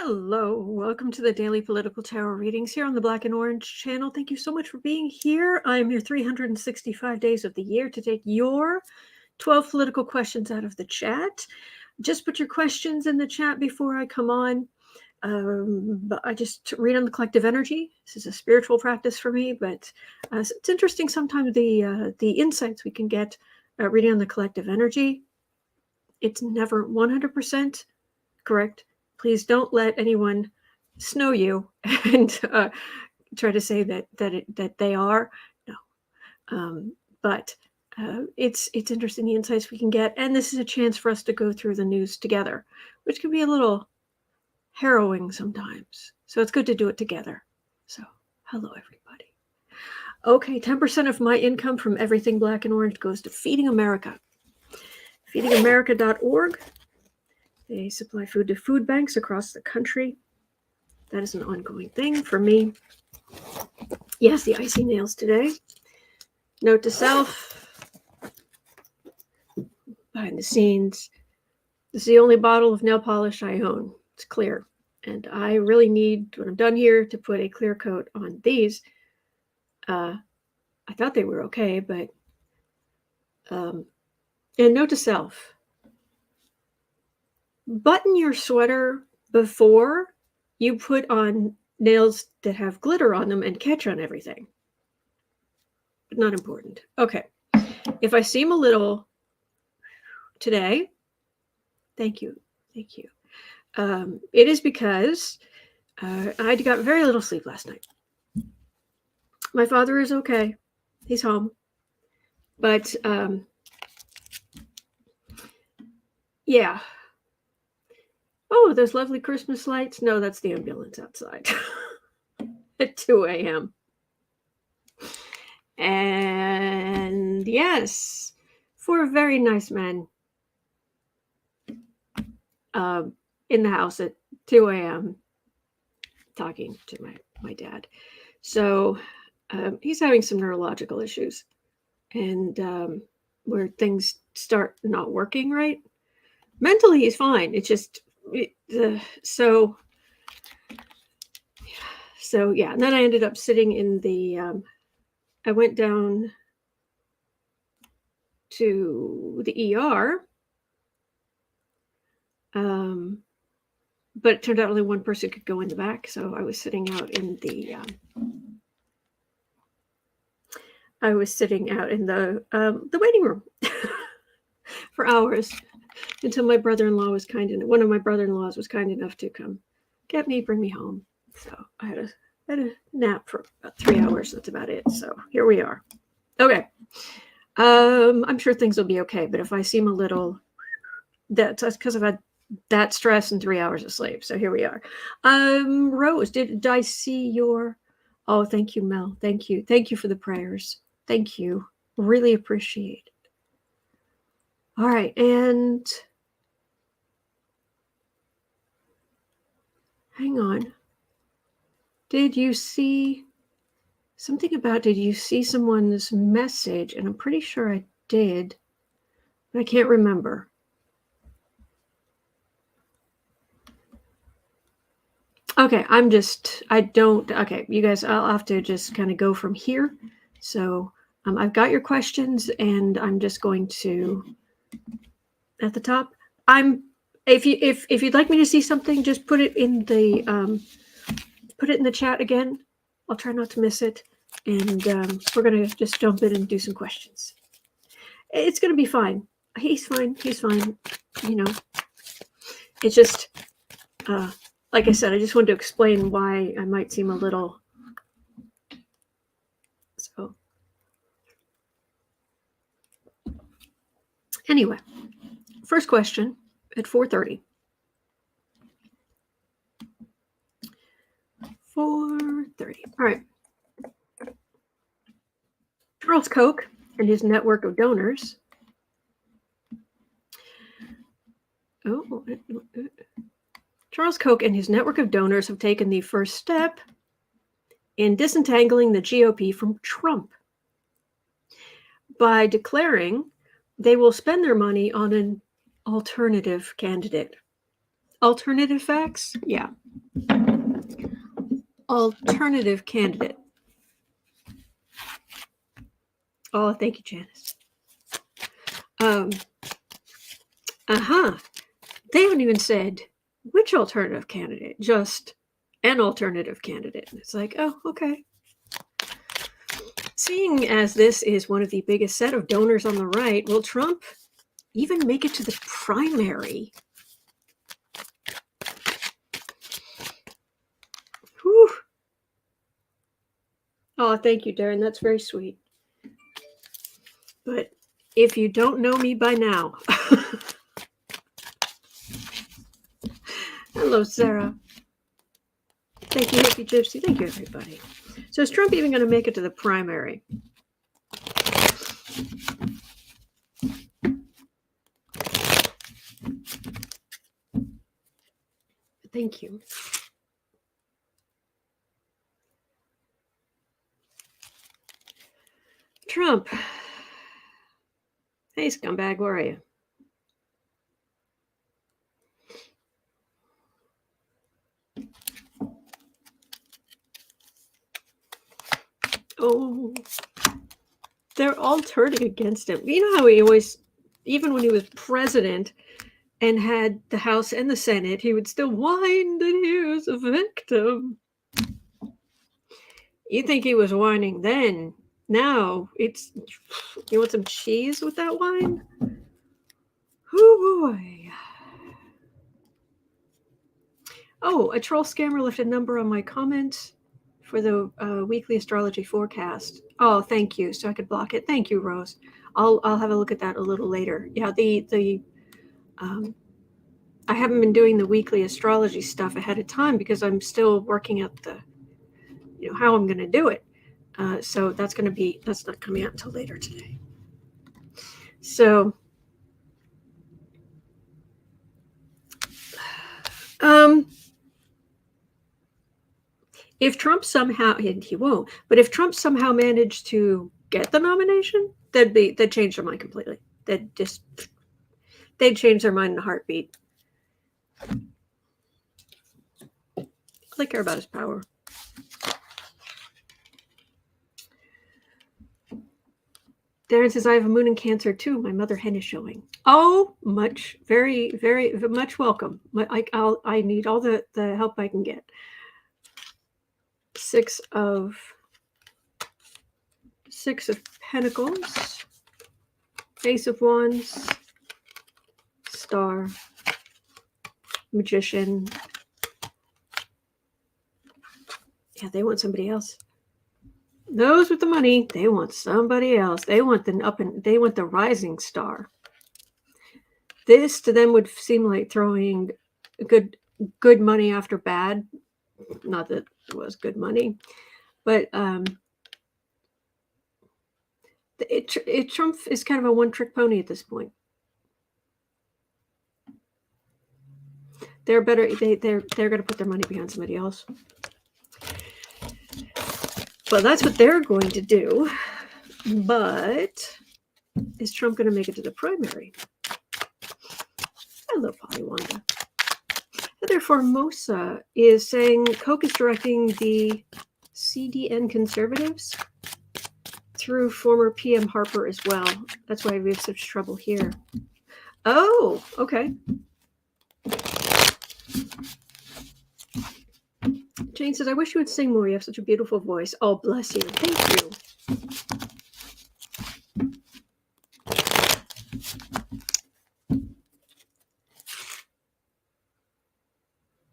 Hello, welcome to the Daily Political Tarot readings here on the Black and Orange channel. Thank you so much for being here. I'm here 365 days of the year to take your 12 political questions out of the chat. Just put your questions in the chat before I come on. But I just read on the collective energy. This is a spiritual practice for me, but it's interesting sometimes the insights we can get reading on the collective energy. It's never 100% correct. Please don't let anyone snow you and try to say that they are. No, but it's interesting the insights we can get, and this is a chance for us to go through the news together, which can be a little harrowing sometimes. So it's good to do it together. So hello, everybody. Okay, 10% of my income from everything Black and Orange goes to Feeding America. FeedingAmerica.org. They supply food to food banks across the country. That is an ongoing thing for me. Yes, the icy nails today. Note to self, behind the scenes, this is the only bottle of nail polish I own. It's clear. And I really need, when I'm done here, to put a clear coat on these. I thought they were okay, but... and note to self, button your sweater before you put on nails that have glitter on them and catch on everything. Not important. Okay. If I seem a little today, thank you. Thank you. It is because I got very little sleep last night. My father is okay. He's home. But yeah. Oh, those lovely Christmas lights. No, that's the ambulance outside at 2 a.m. And yes, 4 very nice men in the house at 2 a.m. talking to my dad. So he's having some neurological issues, and where things start not working right. Mentally, he's fine. It's just... So yeah, and then I ended up sitting in the I went down to the ER, but it turned out only one person could go in the back, so I was sitting out in the waiting room for hours until my brother-in-law was one of my brother-in-laws was kind enough to come get me, bring me home. So I had a nap for about 3 hours. That's about it. So here we are. Okay. I'm sure things will be okay, but if I seem a little, that's because I've had that stress and 3 hours of sleep. So here we are. Rose, did I see your... Oh, thank you, Mel. Thank you. Thank you for the prayers. Thank you. Really appreciate it. All right, and hang on. Did you see something about, did you see someone's message? And I'm pretty sure I did, but I can't remember. Okay, okay, you guys, I'll have to just kind of go from here. So I've got your questions, and I'm just going to, at the top, if you'd like me to see something, just put it in the chat again. I'll try not to miss it, and we're gonna just jump in and do some questions. It's gonna be fine. He's fine. You know, it's just like I said, I just wanted to explain why I might seem a little. So anyway, first question at 4:30. 4:30. All right. Charles Koch and his network of donors. Charles Koch and his network of donors have taken the first step in disentangling the GOP from Trump by declaring they will spend their money on an alternative candidate. Alternative facts? Yeah. Alternative candidate. Oh, thank you, Janice. They haven't even said which alternative candidate, just an alternative candidate. It's like, oh, okay. Seeing as this is one of the biggest set of donors on the right, will Trump even make it to the primary? Whew. Oh, thank you, Darren. That's very sweet. But if you don't know me by now, hello, Sarah. Thank you, Hippie Gypsy. Thank you, everybody. So is Trump even going to make it to the primary? Thank you. Trump. Hey, scumbag, where are you? Oh, they're all turning against him. You know how he always, even when he was president and had the House and the Senate, he would still whine that he was a victim. You think he was whining then. Now, it's, you want some cheese with that wine? Oh, boy. Oh, a troll scammer left a number on my comment for the weekly astrology forecast. Oh, thank you. So I could block it. Thank you, Rose. I'll have a look at that a little later. Yeah, I haven't been doing the weekly astrology stuff ahead of time because I'm still working out the, how I'm going to do it. So that's not coming out until later today. So, if Trump somehow, and he won't, but if Trump somehow managed to get the nomination, they'd change their mind completely. They'd change their mind in a heartbeat. All they care about is power. Darren says, I have a moon in Cancer too. My mother hen is showing. Oh, very, very much welcome. I need all the help I can get. Six of Pentacles, Ace of Wands, Star, Magician. Yeah, they want somebody else. Those with the money, they want somebody else. They want the rising star. This to them would seem like throwing good money after bad. Not that it was good money, but Trump is kind of a one-trick pony at this point. They're going to put their money behind somebody else. Well, that's what they're going to do. But is Trump going to make it to the primary? Hello, Polly Wanda. Heather Formosa is saying Koch is directing the CDN conservatives through former PM Harper as well. That's why we have such trouble here. Oh, okay. Jane says, I wish you would sing more. You have such a beautiful voice. Oh, bless you. Thank you.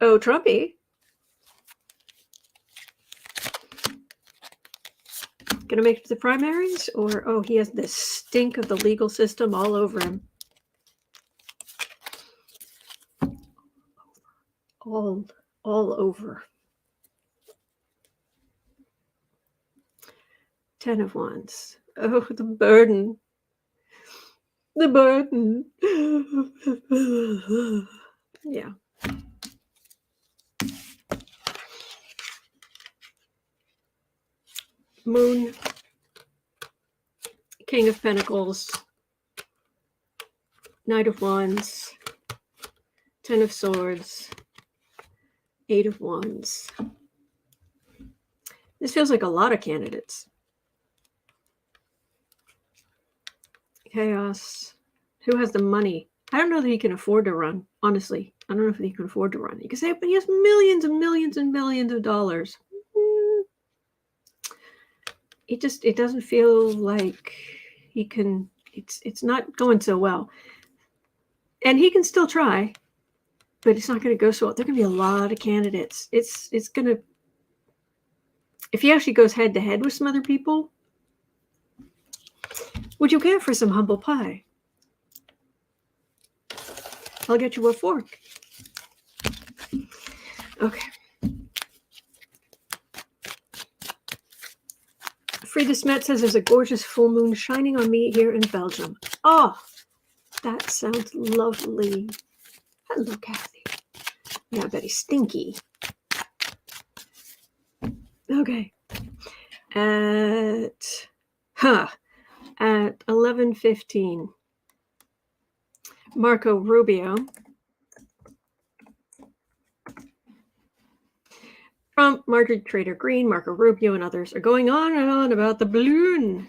Oh, Trumpy. Gonna make it to the primaries? Or, oh, he has the stink of the legal system all over him. All over. 10 of Wands. Oh, the burden. The burden. Yeah. Moon. King of Pentacles. Knight of Wands. Ten of Swords, Eight of Wands. This feels like a lot of candidates. Chaos. Who has the money? I don't know that he can afford to run, honestly. I don't know if he can afford to run. You can say, but he has millions and millions and millions of dollars. It doesn't feel like he can, it's not going so well. And he can still try, but it's not going to go so well. There are going to be a lot of candidates. It's going to, if he actually goes head to head with some other people, would you care for some humble pie? I'll get you a fork. Okay. Frida Smet says there's a gorgeous full moon shining on me here in Belgium. Oh, that sounds lovely. Hello, Kathy. Yeah, Betty, stinky. Okay. At 11:15, Marco Rubio, Trump, Marjorie Taylor Greene, Marco Rubio, and others are going on and on about the balloon.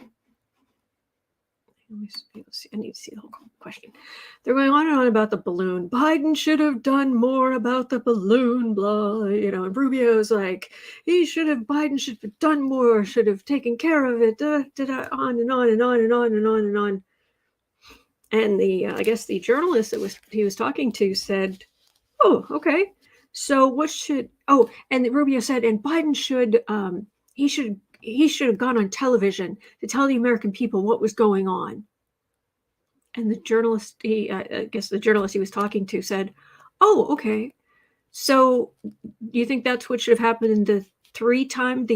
Let me see. I need to see the whole question. They're going on and on about the balloon. Biden should have done more about the balloon, blah, and Rubio's like, Biden should have done more, should have taken care of it, on and on and on and on and on and on. And I guess the journalist that he was talking to said, oh, okay. So what should, and Rubio said, and Biden should, he should have gone on television to tell the American people what was going on. And the journalist, I guess the journalist he was talking to said, oh, okay. So do you think that's what should have happened in the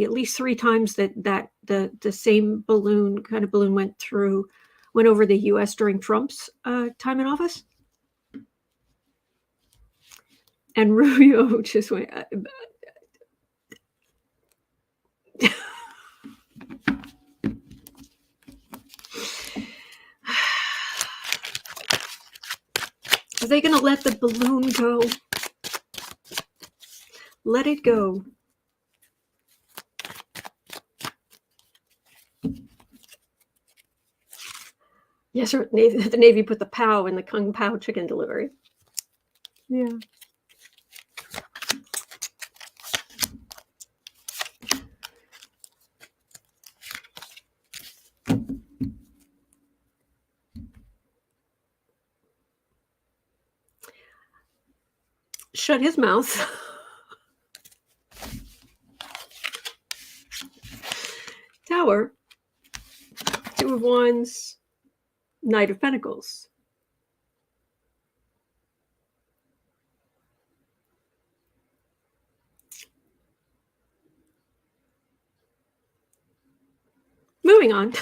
at least three times that the same balloon went over the U.S. during Trump's time in office? And Rubio just went, are they going to let the balloon go? Let it go. Yes, sir. The Navy put the POW in the Kung Pao chicken delivery. Yeah. Shut his mouth. Tower. Two of Wands. Knight of Pentacles. Moving on.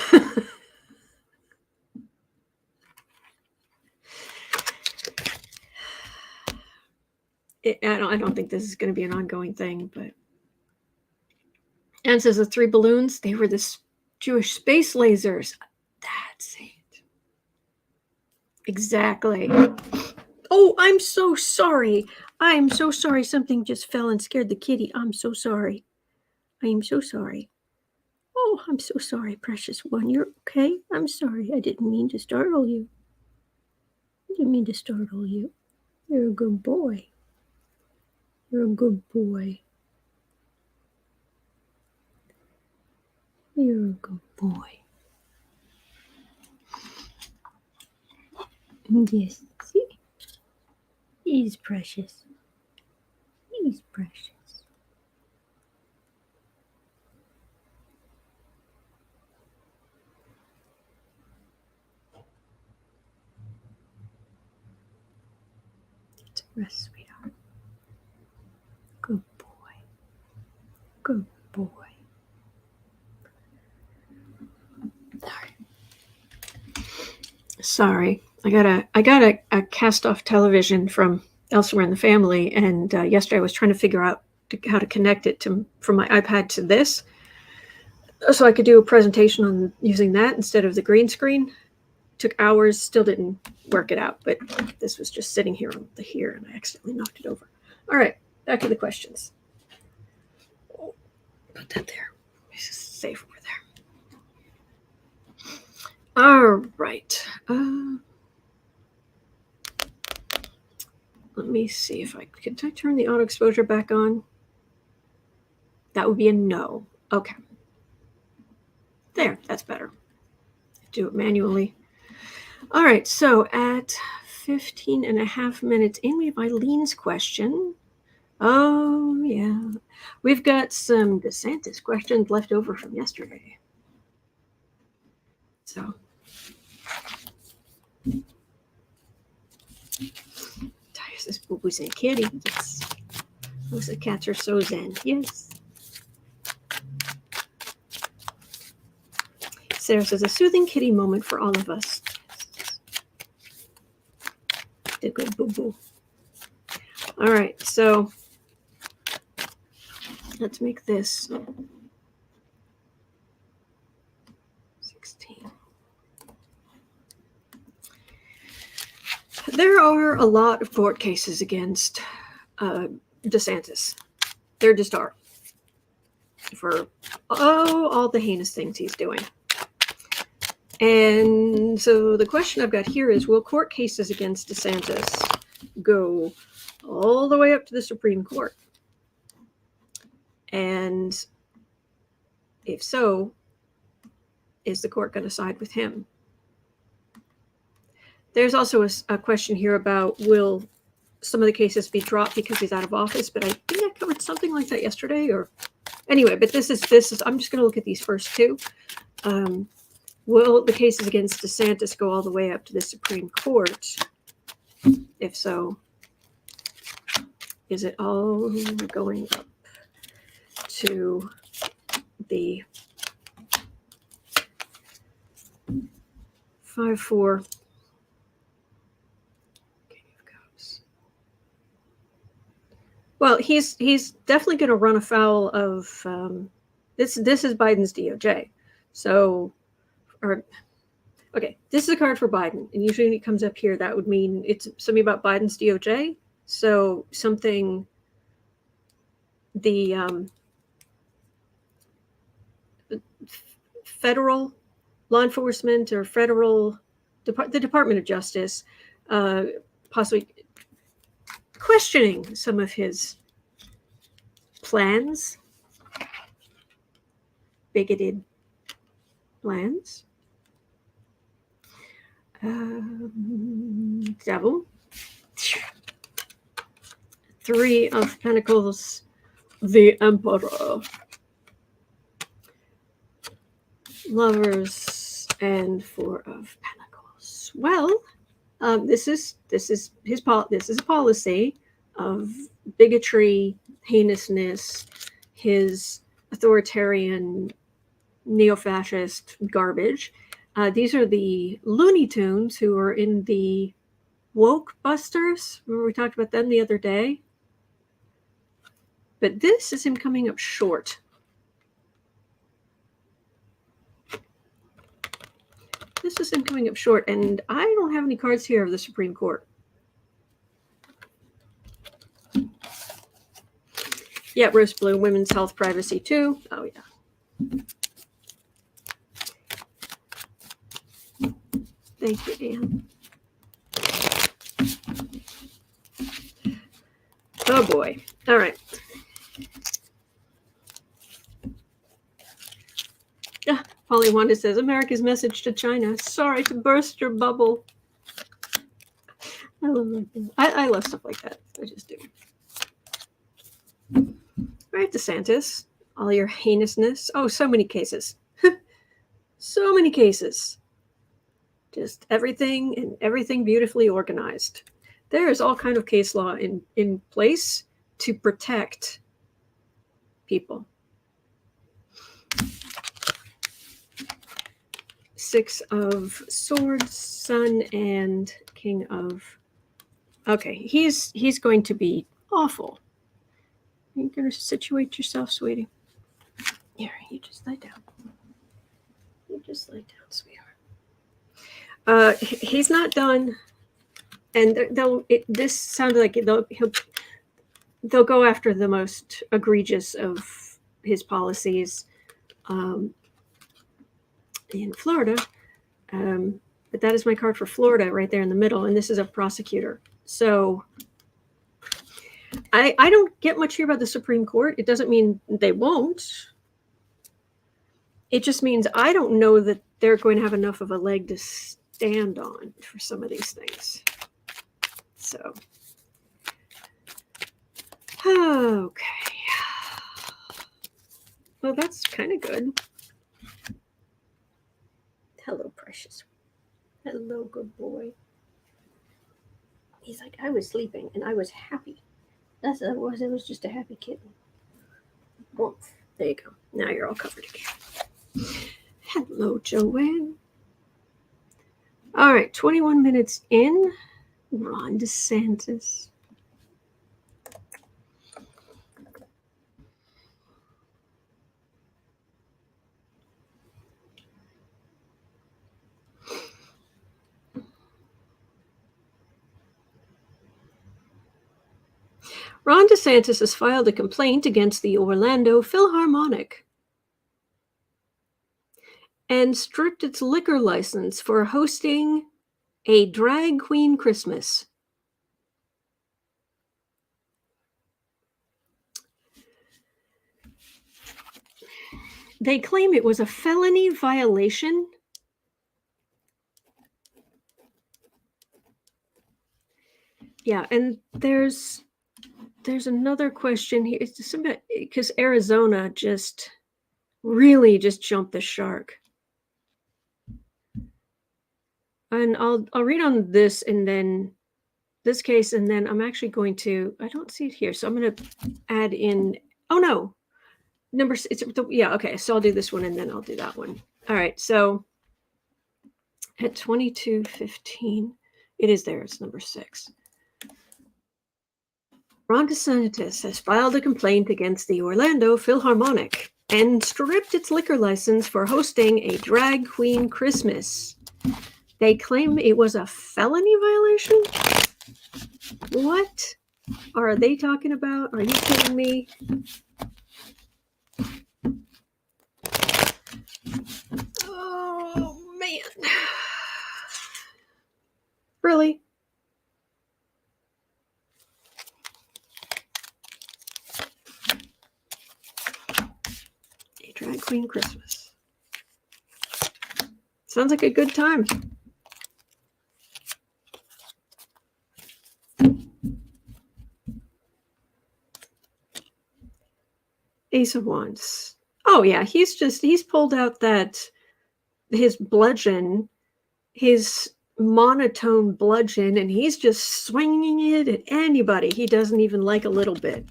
I don't think this is going to be an ongoing thing, but Anne says the three balloons, they were the Jewish space lasers. That's it. Exactly. Oh, I'm so sorry. I'm so sorry. Something just fell and scared the kitty. I'm so sorry. I am so sorry. Oh, I'm so sorry, precious one. You're okay? I'm sorry. I didn't mean to startle you. I didn't mean to startle you. You're a good boy. You're a good boy. You're a good boy. Yes, see? He's precious. He's precious. It's a rest, sweetheart. Good boy. Good boy. Sorry. I got a cast off television from elsewhere in the family, and yesterday I was trying to figure out how to connect it from my iPad to this, so I could do a presentation on using that instead of the green screen. took hours, still didn't work it out, but this was just sitting here on the here, and I accidentally knocked it over. All right, back to the questions. Put that there. It's safe over there. All right. Let me see if I turn the auto exposure back on. That would be a no. Okay. There, that's better. Do it manually. All right, so at 15 and a half minutes in, we have Eileen's question. Oh, yeah. We've got some DeSantis questions left over from yesterday. So. This boo-boo saying kitty. Yes. Those cats are so zen. Yes. Sarah says, a soothing kitty moment for all of us. The good boo-boo. All right, so let's make this 16. There are a lot of court cases against DeSantis. There just are. For all the heinous things he's doing. And so the question I've got here is, will court cases against DeSantis go all the way up to the Supreme Court? And if so, is the court going to side with him? There's also a question here about, will some of the cases be dropped because he's out of office? But I think I covered something like that yesterday. Or anyway, but this is I'm just going to look at these first two. Will the cases against DeSantis go all the way up to the Supreme Court? If so, is it all going up to the 5-4? Well, he's definitely going to run afoul of this. This is Biden's DOJ. So, this is a card for Biden, and usually when it comes up here, that would mean it's something about Biden's DOJ. So something the federal law enforcement or federal the Department of Justice possibly questioning some of his plans, bigoted plans. Devil. 3 of Pentacles, the Emperor. Lovers and 4 of Pentacles. Well, this is a policy of bigotry, heinousness, his authoritarian neo-fascist garbage. These are the Looney Tunes who are in the Woke Busters. Remember we talked about them the other day? But this is him coming up short. This is him coming up short, and I don't have any cards here of the Supreme Court. Yeah, Rose Blue, women's health, privacy too. Oh, yeah. Thank you, Anne. Oh, boy. All right. Polly Wanda says, America's message to China. Sorry to burst your bubble. I love that. I love stuff like that. I just do. All right, DeSantis. All your heinousness. Oh, so many cases. So many cases. Just everything and everything beautifully organized. There is all kind of case law in place to protect people. 6 of Swords, Sun, and King of... Okay, he's going to be awful. You're going to situate yourself, sweetie. Here, you just lay down. You just lay down, sweetheart. He's not done, and this sounded like they'll go after the most egregious of his policies in Florida. But that is my card for Florida right there in the middle, and this is a prosecutor. So I don't get much here about the Supreme Court. It doesn't mean they won't. It just means I don't know that they're going to have enough of a leg to stand on for some of these things. So, okay. Well, that's kind of good. Hello, precious. Hello, good boy. He's like, I was sleeping and I was happy. That's what it was. It was just a happy kitten. Well, there you go. Now you're all covered again. Hello, Joanne. All right, 21 minutes in. Ron DeSantis. Ron DeSantis has filed a complaint against the Orlando Philharmonic and stripped its liquor license for hosting a drag queen Christmas. They claim it was a felony violation. Yeah, and there's another question here. It's just because Arizona just really just jumped the shark. And I'll read on this and then this case, and then I'm actually going to, I don't see it here, so I'm going to add in, oh no, okay, so I'll do this one and then I'll do that one. All right, so at 22:15, it is there, it's number 6. Ron DeSantis has filed a complaint against the Orlando Philharmonic and stripped its liquor license for hosting a drag queen Christmas. They claim it was a felony violation? What are they talking about? Are you kidding me? Oh, man. Really? A drag queen Christmas. Sounds like a good time. Ace of Wands. Oh yeah, he's pulled out his bludgeon, his monotone bludgeon, and he's just swinging it at anybody he doesn't even like a little bit.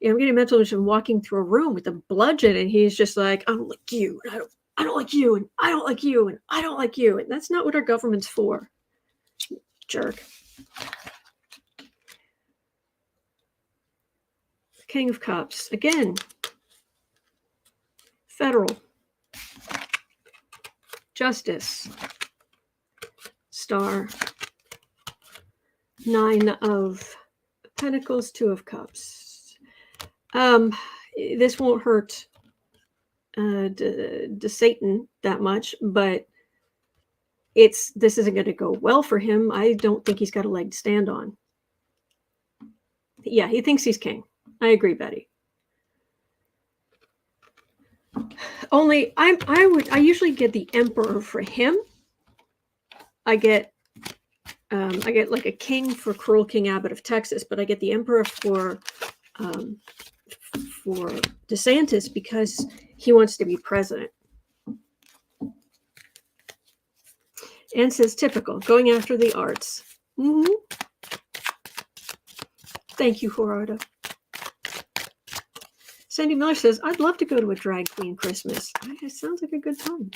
I'm getting mental vision walking through a room with a bludgeon, and he's just like, I don't like you, and I don't like you, and I don't like you, and I don't like you, and that's not what our government's for. Jerk. King of Cups again. Federal. Justice. Star. 9 of Pentacles, 2 of Cups. This won't hurt Satan that much, but this isn't going to go well for him. I don't think he's got a leg to stand on. Yeah, he thinks he's king. I agree, Betty. Only I usually get the Emperor for him. I get like a king for Cruel King Abbott of Texas, but I get the Emperor for DeSantis because he wants to be president. And says typical, going after the arts. Mm-hmm. Thank you, Gerardo. Sandy Miller says, I'd love to go to a drag queen Christmas. It sounds like a good time.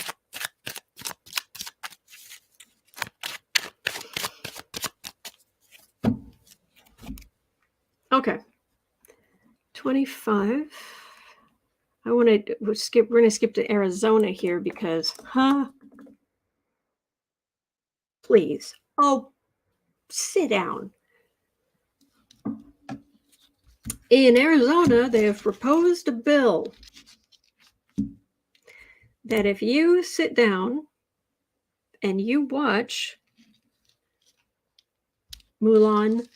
Okay. 25. We're going to skip to Arizona here because, Please. Oh, sit down. In Arizona, they have proposed a bill that if you sit down and you watch Mulan,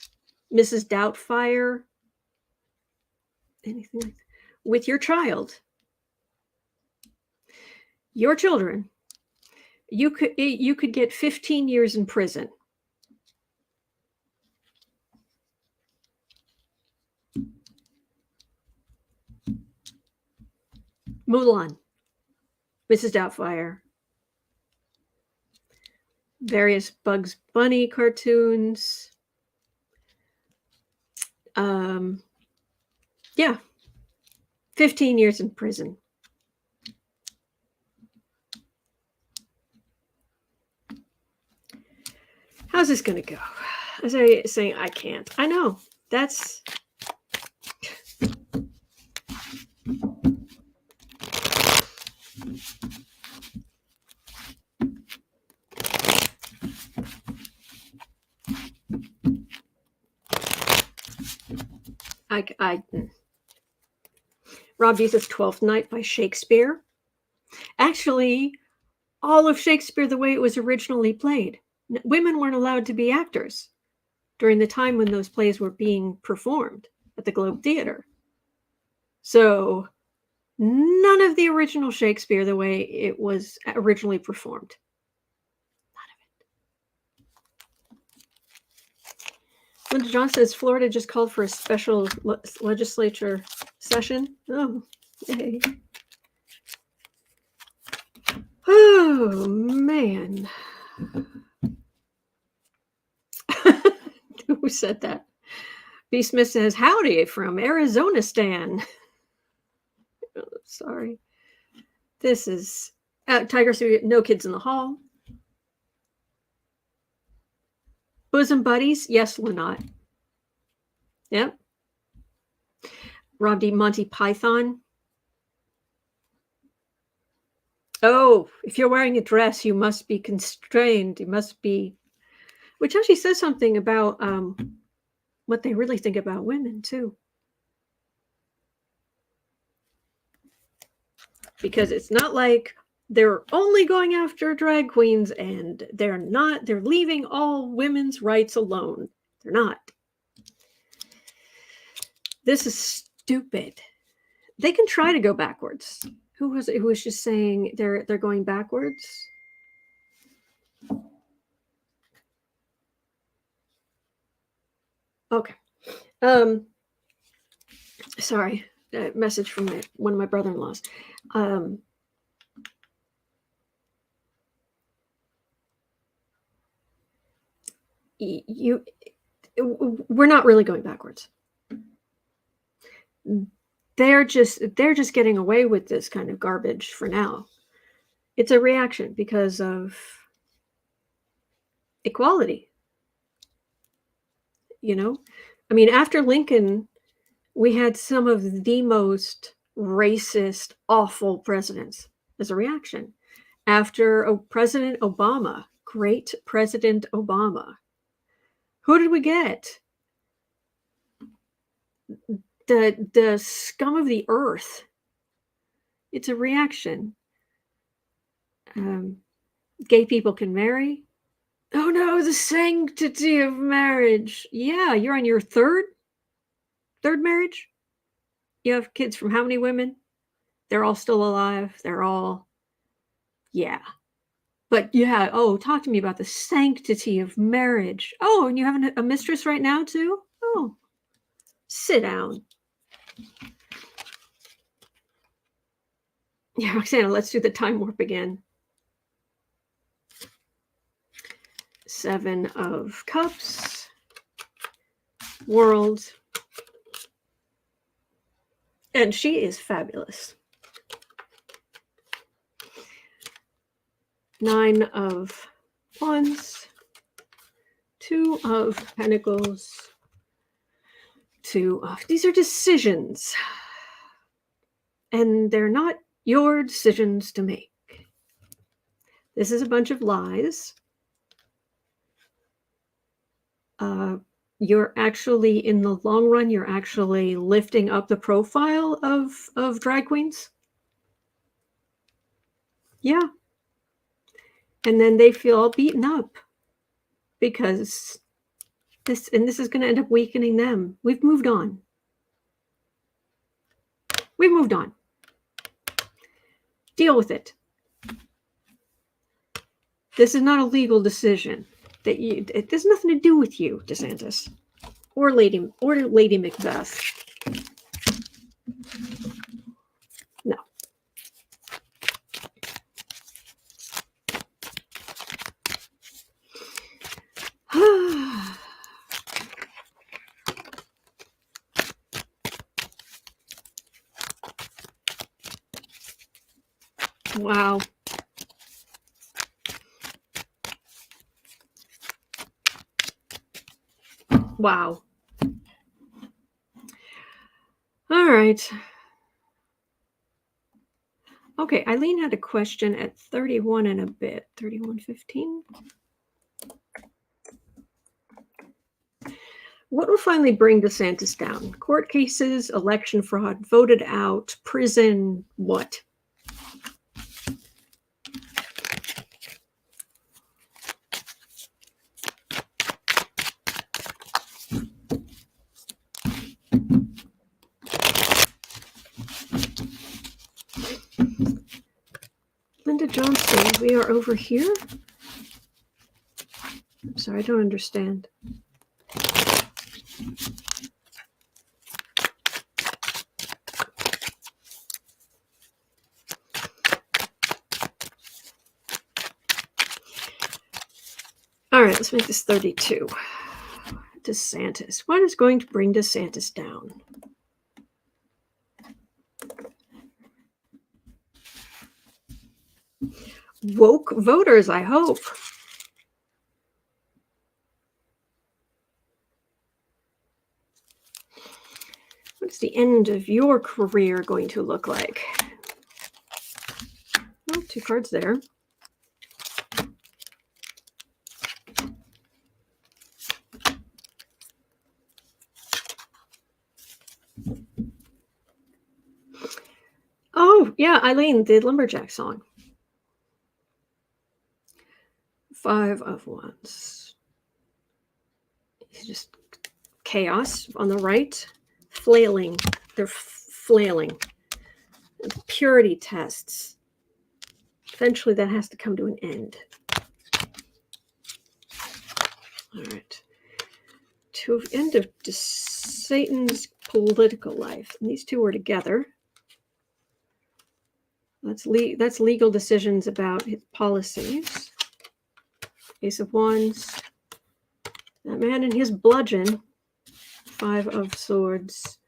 Mrs. Doubtfire, anything like that, with your child, your children, you could get 15 years in prison. Mulan, Mrs. Doubtfire, various Bugs Bunny cartoons. Yeah, 15 years in prison. How's this going to go? As I saying, I can't. I know. That's... Rob D says 12th Night by Shakespeare. Actually, all of Shakespeare the way it was originally played. Women weren't allowed to be actors during the time when those plays were being performed at the Globe Theater. So none of the original Shakespeare the way it was originally performed. Linda John says Florida just called for a special legislature session. Oh, yay. Oh, man. Who said that? B. Smith says, howdy from Arizona, Stan. Oh, sorry. This is Tiger Suit, no kids in the hall. Bosom buddies? Yes, Lynott. Yep. Rob D. Monty Python. Oh, if you're wearing a dress, you must be constrained. You must be... Which actually says something about what they really think about women, too. Because it's not like they're only going after drag queens and they're leaving all women's rights alone. They're not. This is stupid. They can try to go backwards. Who was it who was just saying they're going backwards? Okay. Sorry. A message from one of my brother-in-laws. We're not really going backwards. They're just getting away with this kind of garbage for now. It's a reaction because of equality. You know, I mean, after Lincoln, we had some of the most racist, awful presidents as a reaction. After President Obama, great President Obama, who did we get? The scum of the earth. It's a reaction. Gay people can marry. Oh no, the sanctity of marriage. Yeah, you're on your third marriage. You have kids from how many women? They're all still alive. They're all, yeah. But yeah, oh, talk to me about the sanctity of marriage. Oh, and you have a mistress right now too? Oh, sit down. Yeah, Roxana, let's do the time warp again. 7 of Cups. World. And she is fabulous. 9 of Wands. 2 of Pentacles. 2 of... These are decisions. And they're not your decisions to make. This is a bunch of lies. you're actually, in the long run, you're actually lifting up the profile of drag queens. Yeah. And then they feel all beaten up because this is going to end up weakening them. We've moved on. We've moved on. Deal with it. This is not a legal decision. It has nothing to do with you, DeSantis, or Lady Macbeth. No. Wow. Wow. All right. Okay, Eileen had a question at 31 and a bit. 31:15. What will finally bring DeSantis down? Court cases, election fraud, voted out, prison, what? Linda Johnson, we are over here? I'm sorry, I don't understand. All right, let's make this 32. DeSantis. What is going to bring DeSantis down? Woke voters, I hope. What's the end of your career going to look like? Oh, 2 cards there. Oh, yeah, Eileen, the Lumberjack song. 5 of Wands. It's just chaos on the right. Flailing. They're flailing. Purity tests. Eventually that has to come to an end. All right. To end of Satan's political life. And these two are together. That's legal decisions about his policies. Ace of Wands. That man and his bludgeon. 5 of Swords.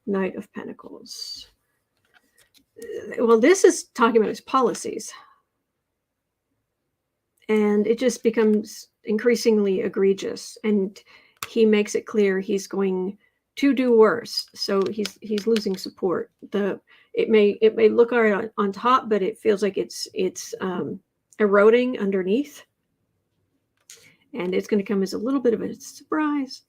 Knight of Pentacles. Well, this is talking about his policies. And it just becomes increasingly egregious. And he makes it clear he's going to do worse. So he's losing support. It may look all right on top, but it feels like it's eroding underneath. And it's going to come as a little bit of a surprise.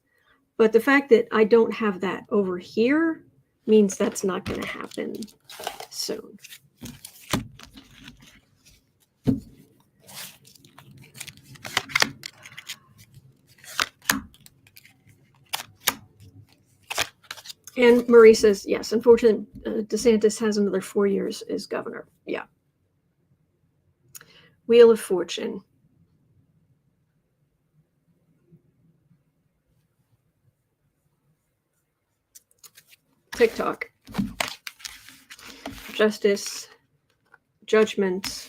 But the fact that I don't have that over here means that's not going to happen soon. And Marie says, yes, unfortunately, DeSantis has another 4 years as governor. Yeah. Wheel of Fortune. TikTok. Justice. Judgment.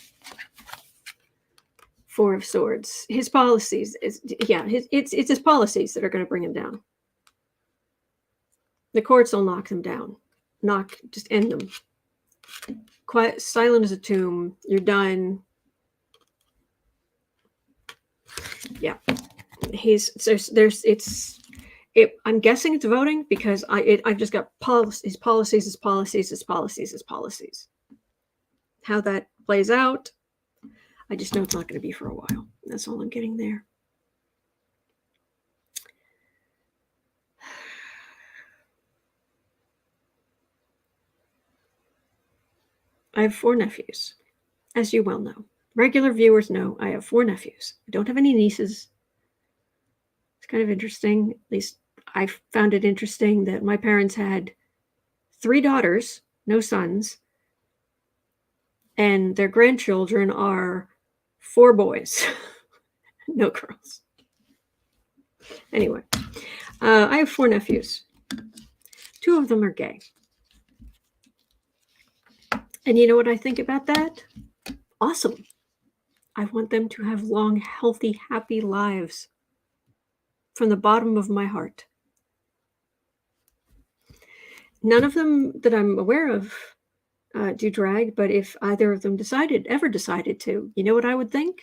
4 of Swords. His policies. It's his policies that are going to bring him down. The courts will knock them down. Just end them. Quiet, silent as a tomb. You're done. Yeah. I'm guessing it's voting because I've just got his policies. How that plays out, I just know it's not going to be for a while. That's all I'm getting there. I have 4 nephews, as you well know. Regular viewers know I have 4 nephews. I don't have any nieces. It's kind of interesting. At least I found it interesting that my parents had 3 daughters, no sons, and their grandchildren are 4 boys, no girls. Anyway, I have 4 nephews. 2 of them are gay. And you know what I think about that? Awesome. I want them to have long, healthy, happy lives from the bottom of my heart. None of them that I'm aware of do drag, but if either of them ever decided to, you know what I would think?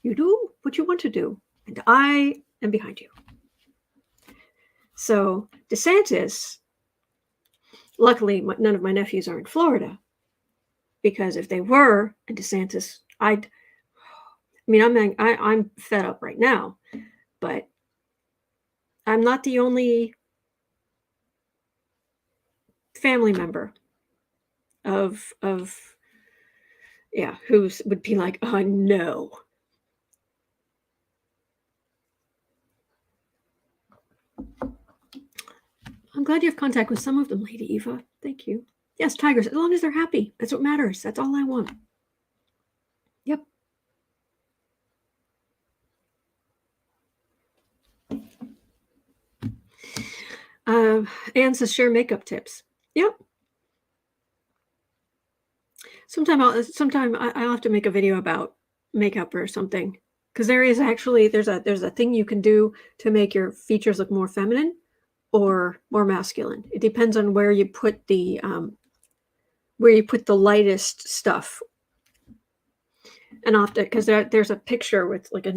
You do what you want to do, and I am behind you. So DeSantis, luckily none of my nephews are in Florida, because if they were, and DeSantis, I'm fed up right now, but I'm not the only family member of who would be like, oh no. I'm glad you have contact with some of them, Lady Eva. Thank you. Yes, tigers, as long as they're happy. That's what matters. That's all I want. Yep. Anne says, share makeup tips. Yep. Sometime I'll have to make a video about makeup or something, because there's a thing you can do to make your features look more feminine or more masculine. It depends on where you put the lightest stuff. And often, because there's a picture with like a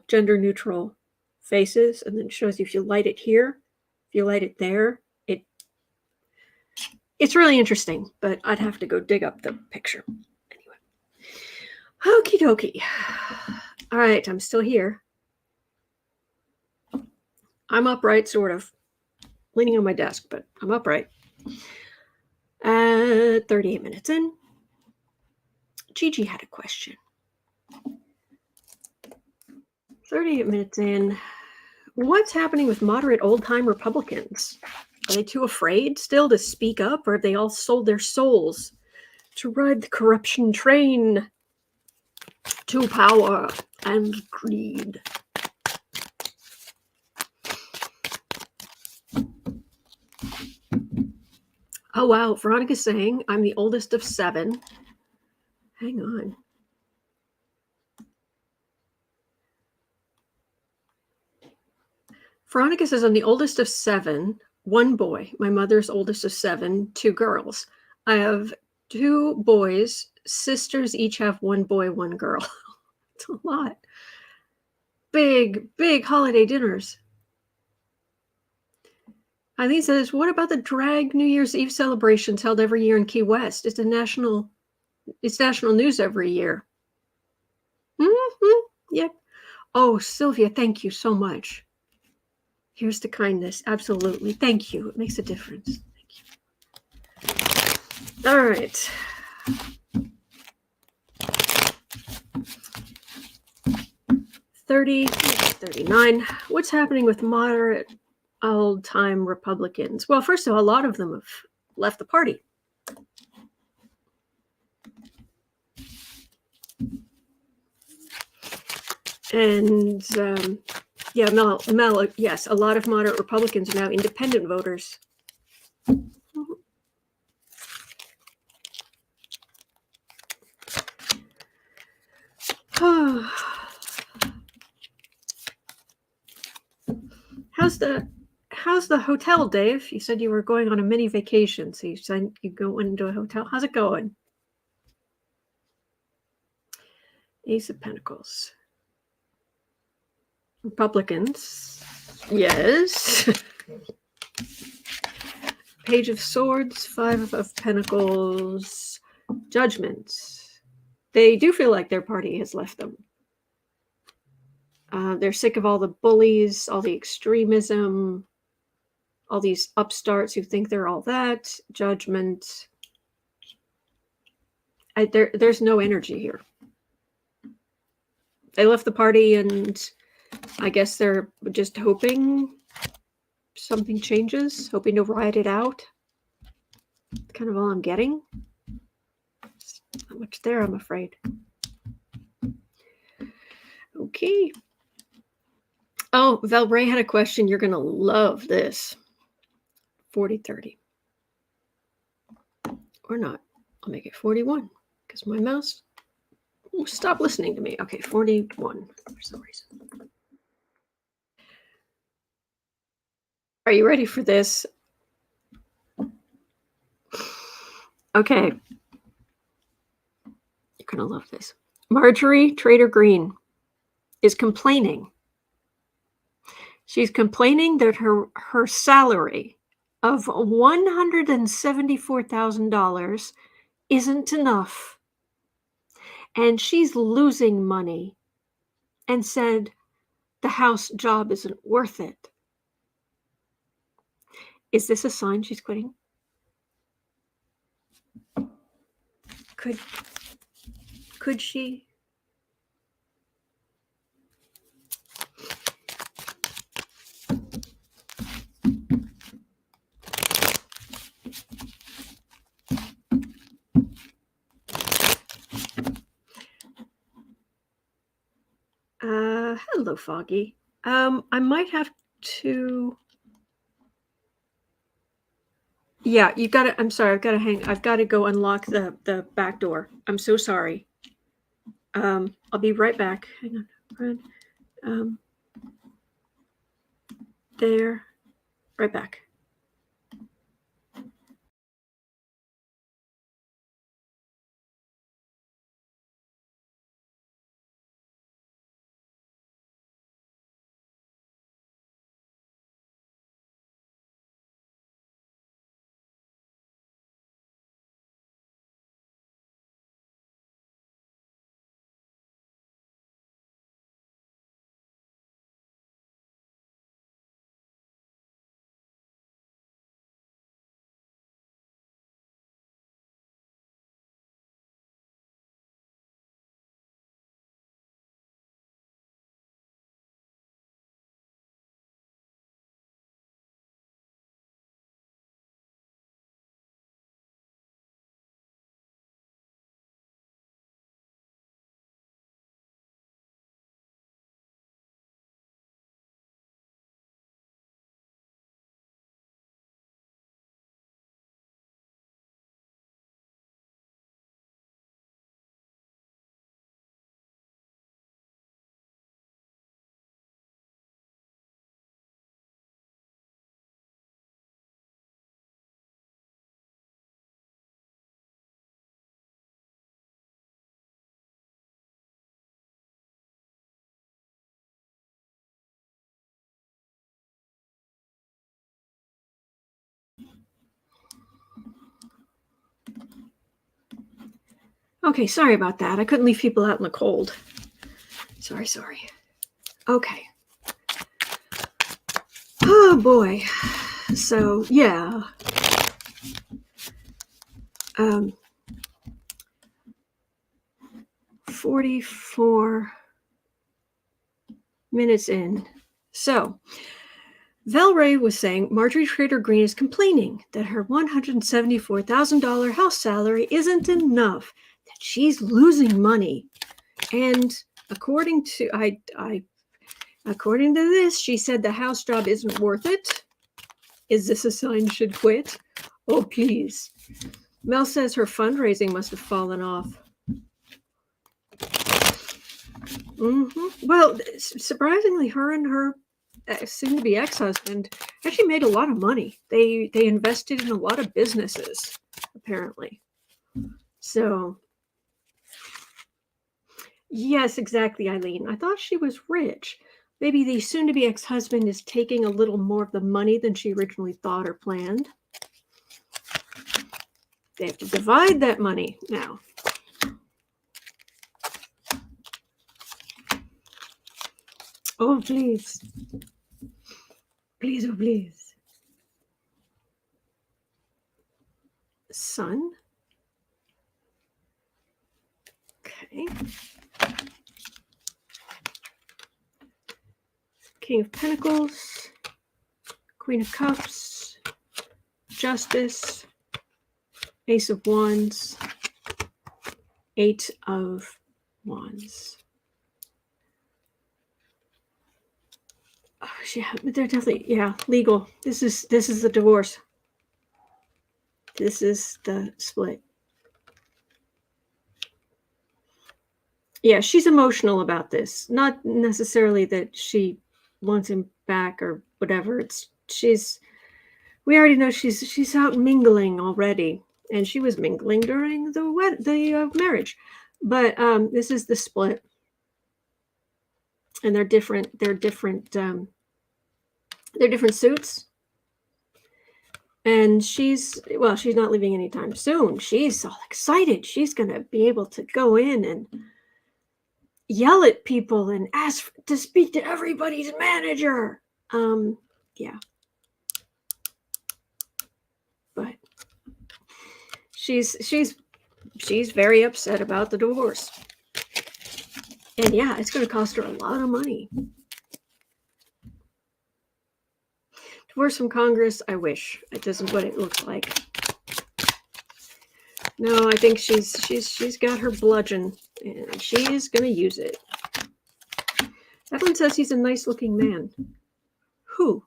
gender neutral faces, and then it shows you if you light it here, if you light it there, it's really interesting, but I'd have to go dig up the picture. Anyway. Okie dokie. All right, I'm still here. I'm upright, sort of. Leaning on my desk, but I'm upright. 38 minutes in. Gigi had a question. 38 minutes in. What's happening with moderate old-time Republicans? Are they too afraid still to speak up, or have they all sold their souls to ride the corruption train to power and greed? Oh, wow. Veronica's saying, I'm the oldest of 7. Hang on. Veronica says, I'm the oldest of 7. 1 boy. My mother's oldest of 7. 2 girls. I have 2 boys. Sisters each have 1 boy, 1 girl. It's a lot. Big, big holiday dinners. Eileen says, what about the drag New Year's Eve celebrations held every year in Key West? It's national news every year. Mm-hmm. Yep. Oh, Sylvia, thank you so much. Here's the kindness. Absolutely. Thank you. It makes a difference. Thank you. All right. $39. What's happening with moderate old-time Republicans? Well, first of all, a lot of them have left the party. And Mel, yes, a lot of moderate Republicans are now independent voters. How's the hotel, Dave? You said you were going on a mini vacation, so you said you go into a hotel. How's it going? Ace of Pentacles. Republicans. Yes. Page of Swords, 5 of Pentacles, Judgment. They do feel like their party has left them. They're sick of all the bullies, all the extremism. all these upstarts who think they're all that. Judgment. There's no energy here. They left the party, and I guess they're just hoping something changes, hoping to ride it out. That's kind of all I'm getting. There's not much there, I'm afraid. Okay. Oh, Val Ray had a question. You're going to love this. 40-30. Or not. I'll make it 41 because my mouse will stop listening to me. Okay, 41 for some reason. Are you ready for this? Okay. You're going to love this. Marjorie Trader Green is complaining. She's complaining that her salary of $174,000 isn't enough. And she's losing money and said the House job isn't worth it. Is this a sign she's quitting? Could she? Hello, Foggy. I might have to. Yeah, you got to. I'm sorry. I've got to go unlock the back door. I'm so sorry. I'll be right back. Hang on. There. Right back. Okay, sorry about that. I couldn't leave people out in the cold. Sorry. Okay. Oh boy. So yeah. 44 minutes in. So Val Ray was saying Marjorie Trader Green is complaining that her $174,000 house salary isn't enough, that she's losing money. And according to this, she said the house job isn't worth it. Is this a sign she should quit? Oh, please. Mel says her fundraising must have fallen off. Well, surprisingly, her and her soon-to-be ex-husband actually made a lot of money. They invested in a lot of businesses, apparently. So, yes, exactly, Eileen. I thought she was rich. Maybe the soon-to-be ex-husband is taking a little more of the money than she originally thought or planned. They have to divide that money now. Oh, please. Please, oh, please. Sun. Okay. King of Pentacles, Queen of Cups, Justice, Ace of Wands, Eight of Wands. Oh, yeah, they're definitely, yeah, legal. This is the divorce. This is the split. Yeah, she's emotional about this. Not necessarily that she wants him back or whatever. We already know she's out mingling already, and she was mingling during the marriage. But this is the split, and they're different. They're different suits. And she's not leaving anytime soon. She's all excited. She's gonna be able to go in and yell at people and ask to speak to everybody's manager. Yeah. But she's very upset about the divorce. And yeah, it's going to cost her a lot of money. Divorce from Congress, I wish. It isn't what it looks like. No, I think she's got her bludgeon and she's going to use it. That one says he's a nice looking man. Who?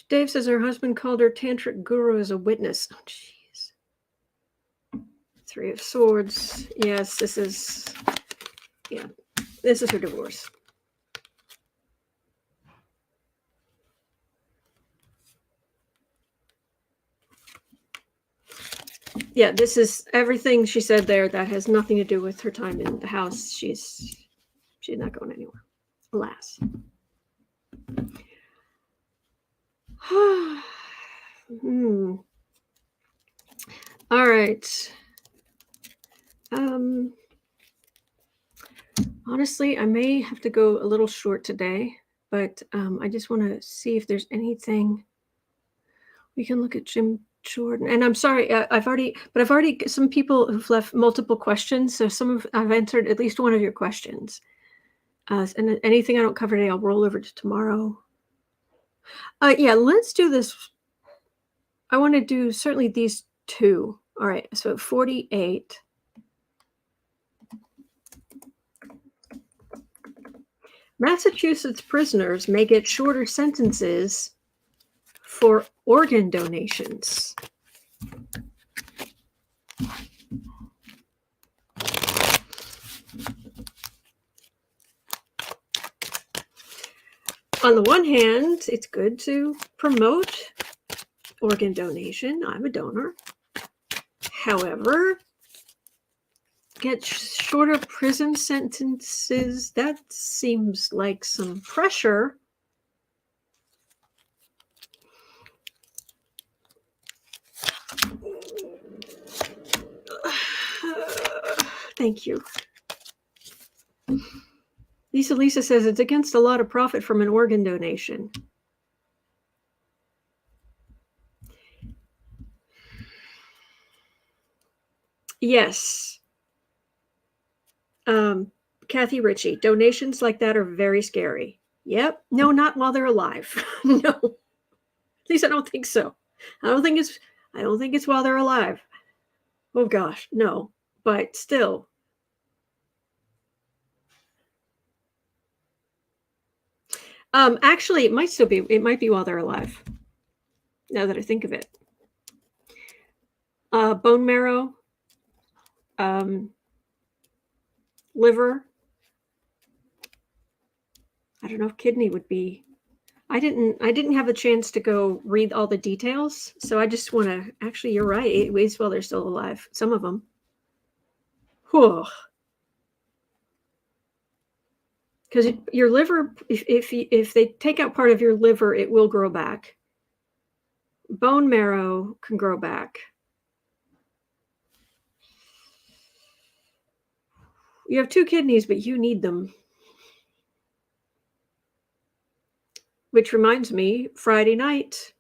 Dave says her husband called her tantric guru as a witness. Oh, jeez. Three of Swords. Yes, this is her divorce. Yeah, this is everything she said there. That has nothing to do with her time in the house. She's not going anywhere. Alas. All right. Honestly, I may have to go a little short today, but I just want to see if there's anything we can look at. Jim Jordan, and I'm sorry, I've already some people who've left multiple questions, so I've answered at least one of your questions. And anything I don't cover today, I'll roll over to tomorrow. Yeah, let's do this. I want to do certainly these two. All right, so 48. Massachusetts prisoners may get shorter sentences for organ donations. On the one hand, it's good to promote organ donation. I'm a donor. However, get shorter prison sentences, that seems like some pressure. Thank you. Lisa says it's against a lot of profit from an organ donation. Yes. Kathy Ritchie, donations like that are very scary. Yep. No, not while they're alive. No. At least I don't think so. I don't think it's while they're alive. Oh gosh, no. But still. Actually, it might be while they're alive. Now that I think of it. Bone marrow, liver. I don't know if kidney would be. I didn't have a chance to go read all the details, so I just want to. Actually, you're right. It waits while they're still alive. Some of them. Whew. Because your liver, if they take out part of your liver, it will grow back. Bone marrow can grow back. You have two kidneys, but you need them. Which reminds me, Friday night,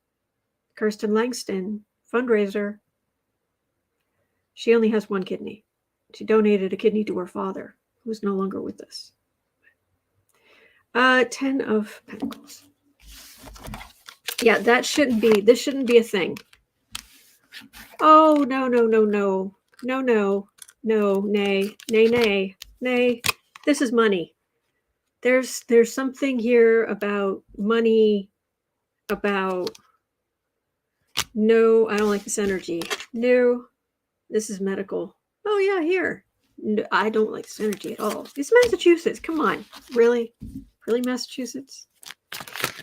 Kirsten Langston, fundraiser. She only has one kidney. She donated a kidney to her father, who's no longer with us. 10 of Pentacles. Yeah, this shouldn't be a thing. Oh, no, no, no, no. No, no, no, nay, nay, nay, nay. This is money. There's something here about money, about, no, I don't like this energy. No, this is medical. Oh, yeah, here. No, I don't like this energy at all. It's Massachusetts. Come on. Really? Really, Massachusetts?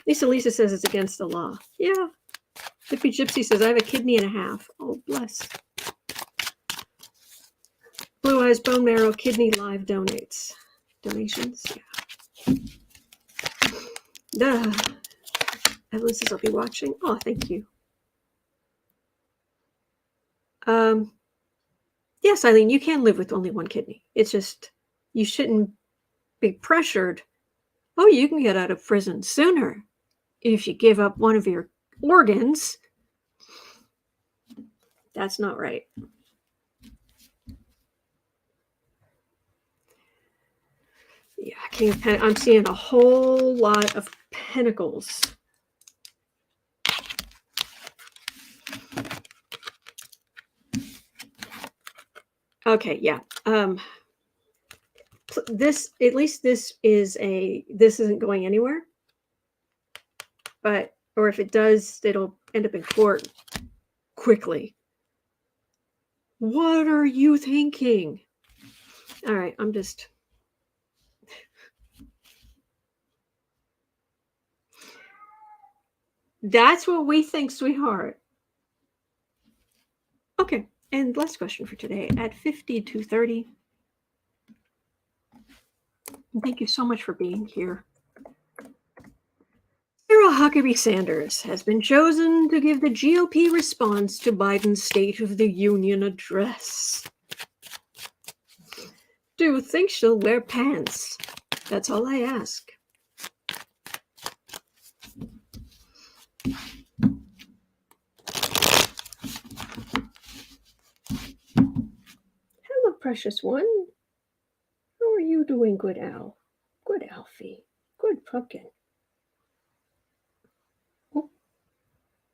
Lisa says it's against the law. Yeah. Hippie Gypsy says, I have a kidney and a half. Oh, bless. Blue Eyes Bone Marrow Kidney Live donations. Yeah. Duh. Evelyn says, I'll be watching. Oh, thank you. Yes, Eileen, you can live with only one kidney. It's just, you shouldn't be pressured. Oh, you can get out of prison sooner if you give up one of your organs. That's not right. Yeah, King of Pentacles. I'm seeing a whole lot of pentacles. Okay, yeah. This isn't going anywhere. But, or if it does, it'll end up in court quickly. What are you thinking? All right, I'm just... That's what we think, sweetheart. Okay, and last question for today at 52:30. Thank you so much for being here. Sarah Huckabee Sanders has been chosen to give the GOP response to Biden's State of the Union address. Do you think she'll wear pants? That's all I ask. Hello, precious one. How are you doing, good Al? Good Alfie. Good pumpkin. Oh,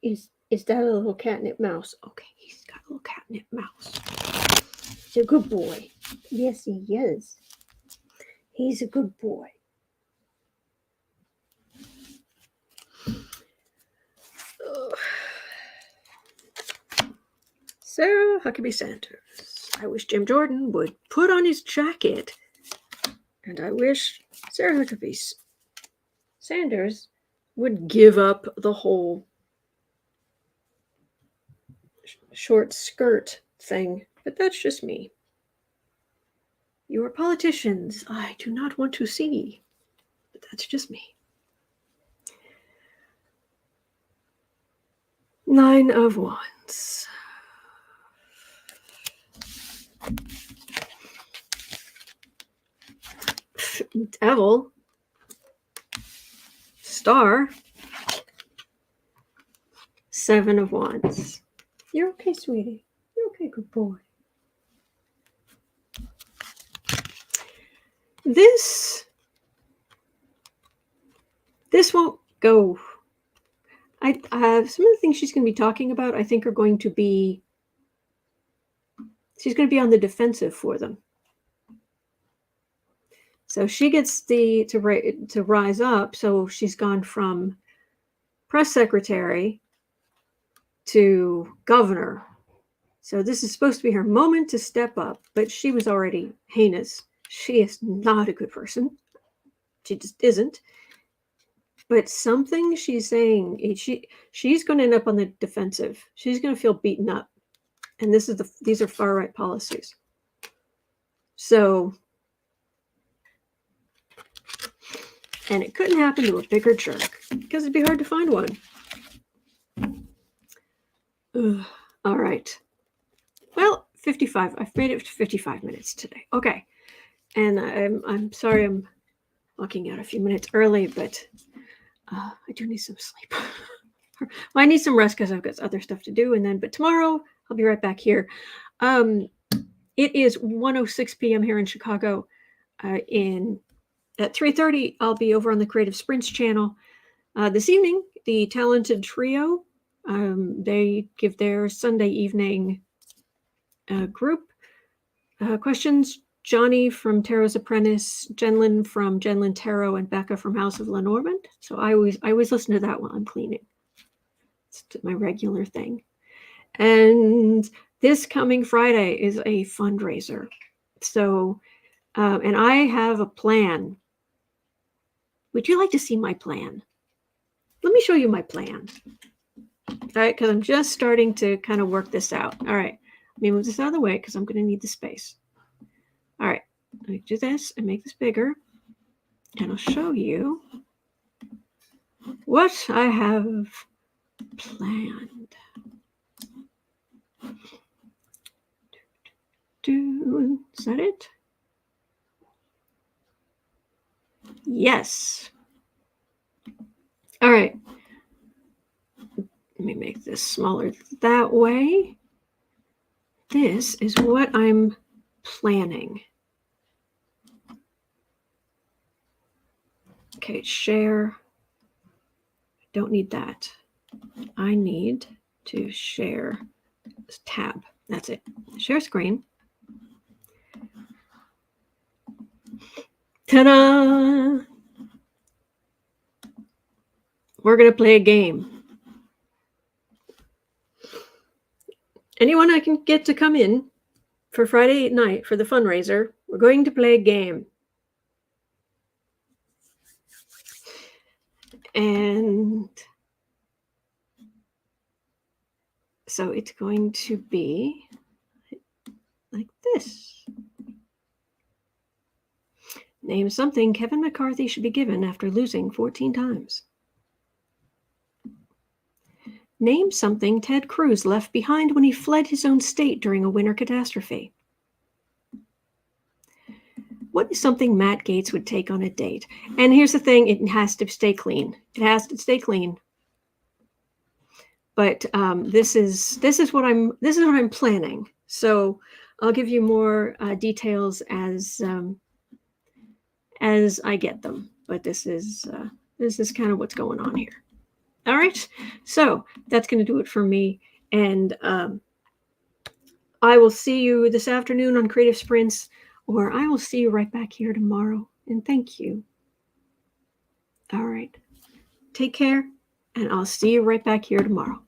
is that a little catnip mouse? Okay, he's got a little catnip mouse. He's a good boy. Yes, he is. He's a good boy. Sarah Huckabee Sanders. I wish Jim Jordan would put on his jacket. And I wish Sarah Huckabee Sanders would give up the whole short skirt thing. But that's just me. You are politicians I do not want to see. But that's just me. 9 of Wands. Devil. Star. 7 of Wands. You're okay, sweetie. You're okay, good boy. This won't go. I have some of the things she's going to be talking about, I think, are going to be, she's going to be on the defensive for them. So she gets to rise up. So she's gone from press secretary to governor. So this is supposed to be her moment to step up, but she was already heinous. She is not a good person. She just isn't. But something she's saying, she's going to end up on the defensive. She's going to feel beaten up. And these are far right policies. So, and it couldn't happen to a bigger jerk because it'd be hard to find one. Ugh. All right. Well, 55. I've made it to 55 minutes today. Okay. And I'm sorry I'm walking out a few minutes early, but I do need some sleep. Well, I need some rest because I've got other stuff to do. But tomorrow I'll be right back here. It is 1:06 p.m. here in Chicago. At 3:30, I'll be over on the Creative Sprints channel. This evening, the talented trio, they give their Sunday evening group questions. Johnny from Tarot's Apprentice, Jenlyn from Jenlyn Tarot, and Becca from House of Lenormand. So I always listen to that while I'm cleaning. It's my regular thing. And this coming Friday is a fundraiser. So, and I have a plan. Would you like to see my plan? Let me show you my plan. All right, because I'm just starting to kind of work this out. All right, let me move this out of the way because I'm going to need the space. All right, let me do this and make this bigger. And I'll show you what I have planned. Is that it? Yes. All right. Let me make this smaller that way. This is what I'm planning. Okay, share. Don't need that. I need to share this tab. That's it. Share screen. Ta-da! We're going to play a game. Anyone I can get to come in for Friday night for the fundraiser, we're going to play a game. And so it's going to be like this. Name something Kevin McCarthy should be given after losing 14 times. Name something Ted Cruz left behind when he fled his own state during a winter catastrophe. What is something Matt Gaetz would take on a date? And here's the thing, it has to stay clean. It has to stay clean. But this is what I'm planning. So I'll give you more details as I get them. But this is kind of what's going on here. All right, so that's going to do it for me. And I will see you this afternoon on Creative Sprints, or I will see you right back here tomorrow. And thank you. All right, take care, and I'll see you right back here tomorrow.